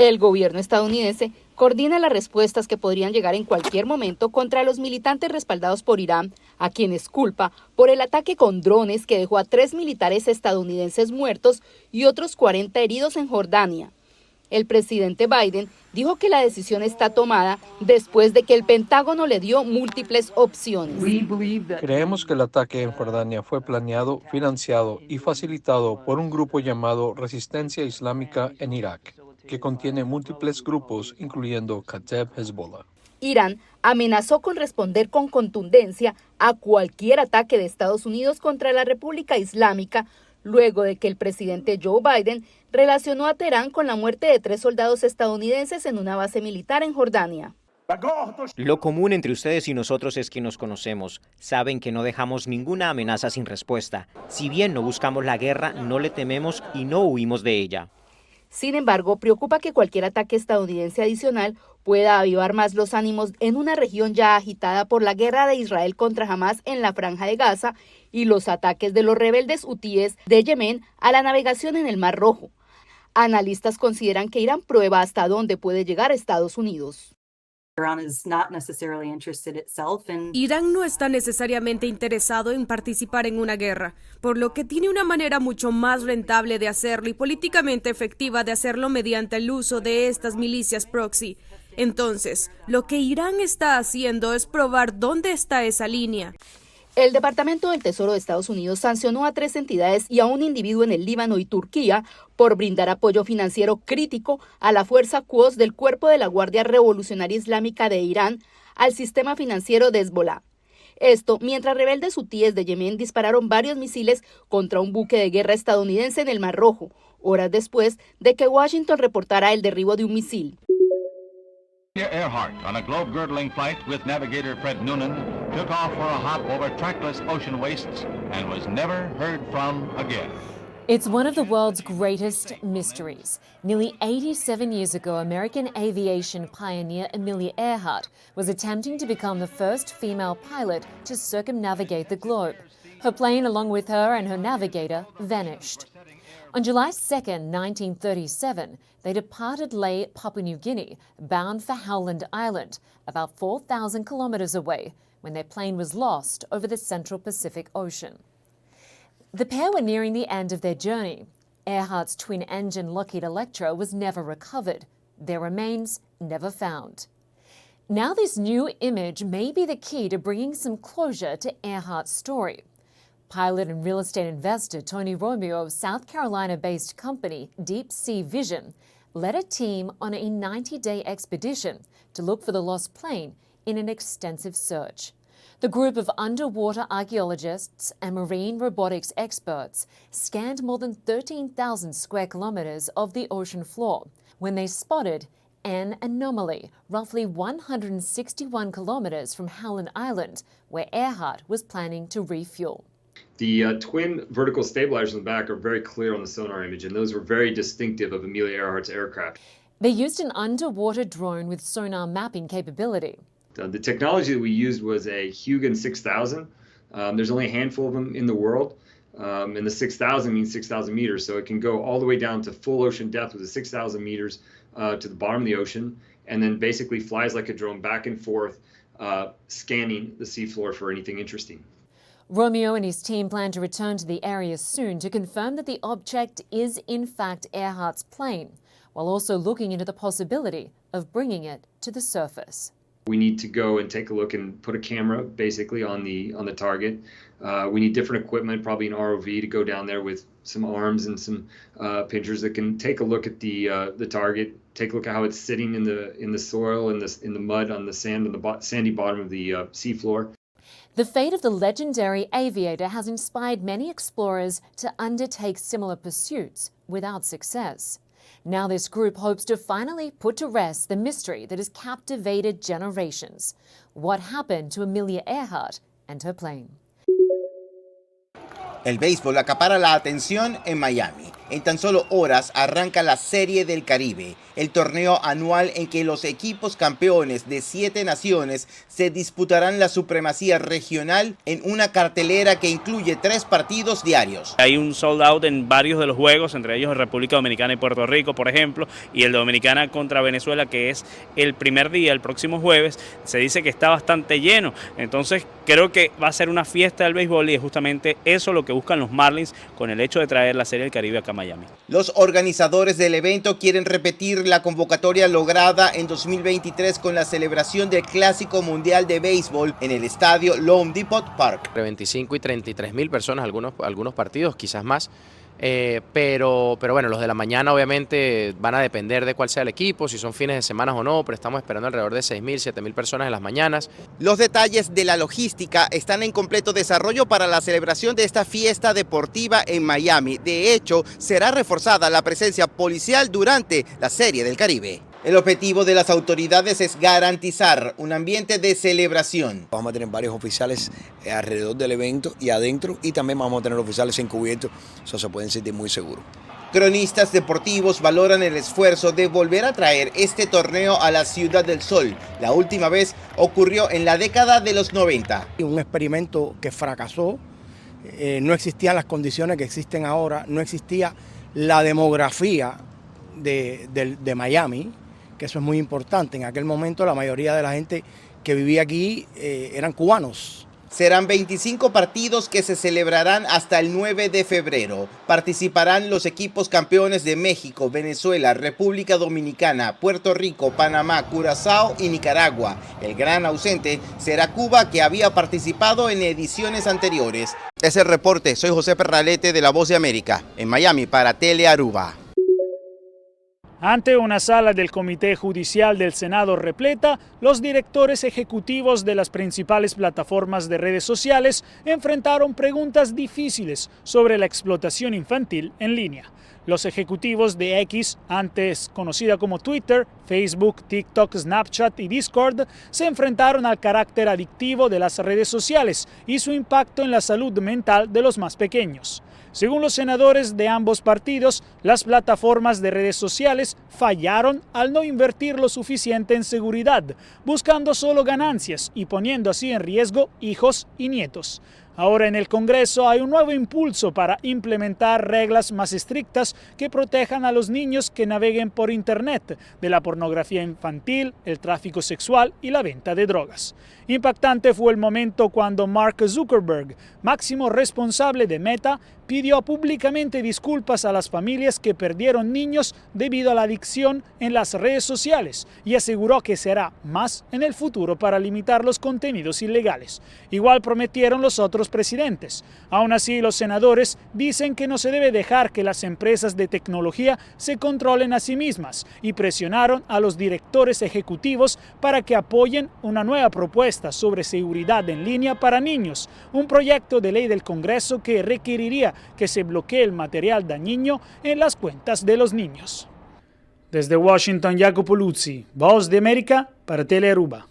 El gobierno estadounidense coordina las respuestas que podrían llegar en cualquier momento contra los militantes respaldados por Irán, a quienes culpa por el ataque con drones que dejó a 3 militares estadounidenses muertos y otros 40 heridos en Jordania. El presidente Biden dijo que la decisión está tomada después de que el Pentágono le dio múltiples opciones. Creemos que el ataque en Jordania fue planeado, financiado y facilitado por un grupo llamado Resistencia Islámica en Irak, que contiene múltiples grupos, incluyendo Kateb Hezbollah. Irán amenazó con responder con contundencia a cualquier ataque de Estados Unidos contra la República Islámica, luego de que el presidente Joe Biden relacionó a Teherán con la muerte de 3 soldados estadounidenses en una base militar en Jordania. Lo común entre ustedes y nosotros es que nos conocemos. Saben que no dejamos ninguna amenaza sin respuesta. Si bien no buscamos la guerra, no le tememos y no huimos de ella. Sin embargo, preocupa que cualquier ataque estadounidense adicional pueda avivar más los ánimos en una región ya agitada por la guerra de Israel contra Hamás en la Franja de Gaza y los ataques de los rebeldes hutíes de Yemen a la navegación en el Mar Rojo. Analistas consideran que Irán prueba hasta dónde puede llegar Estados Unidos. Irán no está necesariamente interesado en participar en una guerra, por lo que tiene una manera mucho más rentable de hacerlo y políticamente efectiva de hacerlo mediante el uso de estas milicias proxy. Entonces, lo que Irán está haciendo es probar dónde está esa línea. El Departamento del Tesoro de Estados Unidos sancionó a 3 entidades y a un individuo en el Líbano y Turquía por brindar apoyo financiero crítico a la fuerza Quds del Cuerpo de la Guardia Revolucionaria Islámica de Irán al sistema financiero de Hezbollah. Esto mientras rebeldes hutíes de Yemen dispararon varios misiles contra un buque de guerra estadounidense en el Mar Rojo, horas después de que Washington reportara el derribo de un misil. Earhart, on a globe-girdling flight with navigator Fred Noonan, took off for a hop over trackless ocean wastes and was never heard from again. It's one of the world's greatest mysteries. Nearly 87 years ago, American aviation pioneer Amelia Earhart was attempting to become the first female pilot to circumnavigate the globe. Her plane, along with her and her navigator, vanished. On July 2nd, 1937, they departed Lae, Papua New Guinea, bound for Howland Island, about 4,000 kilometers away, when their plane was lost over the Central Pacific Ocean. The pair were nearing the end of their journey. Earhart's twin-engine Lockheed Electra was never recovered. Their remains never found. Now this new image may be the key to bringing some closure to Earhart's story. Pilot and real estate investor Tony Romeo of South Carolina-based company Deep Sea Vision led a team on a 90-day expedition to look for the lost plane in an extensive search. The group of underwater archaeologists and marine robotics experts scanned more than 13,000 square kilometers of the ocean floor when they spotted an anomaly, roughly 161 kilometers from Howland Island, where Earhart was planning to refuel. The twin vertical stabilizers in the back are very clear on the sonar image, and those were very distinctive of Amelia Earhart's aircraft. They used an underwater drone with sonar mapping capability. The technology that we used was a Hugin 6000. There's only a handful of them in the world, and the 6,000 means 6,000 meters, so it can go all the way down to full ocean depth with the 6,000 meters to the bottom of the ocean, and then basically flies like a drone back and forth, scanning the seafloor for anything interesting. Romeo and his team plan to return to the area soon to confirm that the object is in fact Earhart's plane, while also looking into the possibility of bringing it to the surface. We need to go and take a look and put a camera basically on the target. We need different equipment, probably an ROV, to go down there with some arms and some pinchers that can take a look at the target, take a look at how it's sitting in the soil, in the mud, on the sand, on the sandy bottom of the seafloor. The fate of the legendary aviator has inspired many explorers to undertake similar pursuits without success. Now this group hopes to finally put to rest the mystery that has captivated generations. What happened to Amelia Earhart and her plane? El béisbol acapara la atención en Miami. En tan solo horas arranca la Serie del Caribe, el torneo anual en que los equipos campeones de 7 naciones se disputarán la supremacía regional en una cartelera que incluye 3 partidos diarios. Hay un sold out en varios de los juegos, entre ellos República Dominicana y Puerto Rico, por ejemplo, y el de Dominicana contra Venezuela, que es el primer día, el próximo jueves. Se dice que está bastante lleno, entonces creo que va a ser una fiesta del béisbol y es justamente eso lo que buscan los Marlins con el hecho de traer la Serie del Caribe acá a Miami. Los organizadores del evento quieren repetir la convocatoria lograda en 2023 con la celebración del Clásico Mundial de Béisbol en el estadio Loan Depot Park. Entre 25 y 33 mil personas, algunos partidos, quizás más. Pero bueno, los de la mañana obviamente van a depender de cuál sea el equipo, si son fines de semana o no, pero estamos esperando alrededor de 6.000, 7.000 personas en las mañanas. Los detalles de la logística están en completo desarrollo para la celebración de esta fiesta deportiva en Miami. De hecho, será reforzada la presencia policial durante la Serie del Caribe. El objetivo de las autoridades es garantizar un ambiente de celebración. Vamos a tener varios oficiales alrededor del evento y adentro, y también vamos a tener oficiales encubiertos, eso se pueden sentir muy seguros. Cronistas deportivos valoran el esfuerzo de volver a traer este torneo a la Ciudad del Sol. La última vez ocurrió en la década de los 90. Un experimento que fracasó, no existían las condiciones que existen ahora, no existía la demografía de Miami, que eso es muy importante. En aquel momento la mayoría de la gente que vivía aquí eran cubanos. Serán 25 partidos que se celebrarán hasta el 9 de febrero. Participarán los equipos campeones de México, Venezuela, República Dominicana, Puerto Rico, Panamá, Curazao y Nicaragua. El gran ausente será Cuba, que había participado en ediciones anteriores. Es el reporte. Soy José Perralete de La Voz de América, en Miami para Telearuba. Ante una sala del Comité Judicial del Senado repleta, los directores ejecutivos de las principales plataformas de redes sociales enfrentaron preguntas difíciles sobre la explotación infantil en línea. Los ejecutivos de X, antes conocida como Twitter, Facebook, TikTok, Snapchat y Discord, se enfrentaron al carácter adictivo de las redes sociales y su impacto en la salud mental de los más pequeños. Según los senadores de ambos partidos, las plataformas de redes sociales fallaron al no invertir lo suficiente en seguridad, buscando solo ganancias y poniendo así en riesgo hijos y nietos. Ahora en el Congreso hay un nuevo impulso para implementar reglas más estrictas que protejan a los niños que naveguen por Internet de la pornografía infantil, el tráfico sexual y la venta de drogas. Impactante fue el momento cuando Mark Zuckerberg, máximo responsable de Meta, pidió públicamente disculpas a las familias que perdieron niños debido a la adicción en las redes sociales y aseguró que será más en el futuro para limitar los contenidos ilegales. Igual prometieron los otros presidentes. Aún así, los senadores dicen que no se debe dejar que las empresas de tecnología se controlen a sí mismas y presionaron a los directores ejecutivos para que apoyen una nueva propuesta sobre seguridad en línea para niños, un proyecto de ley del Congreso que requeriría que se bloquee el material dañino en las cuentas de los niños. Desde Washington, Jacopo Luzzi, Voz de América para Telearuba.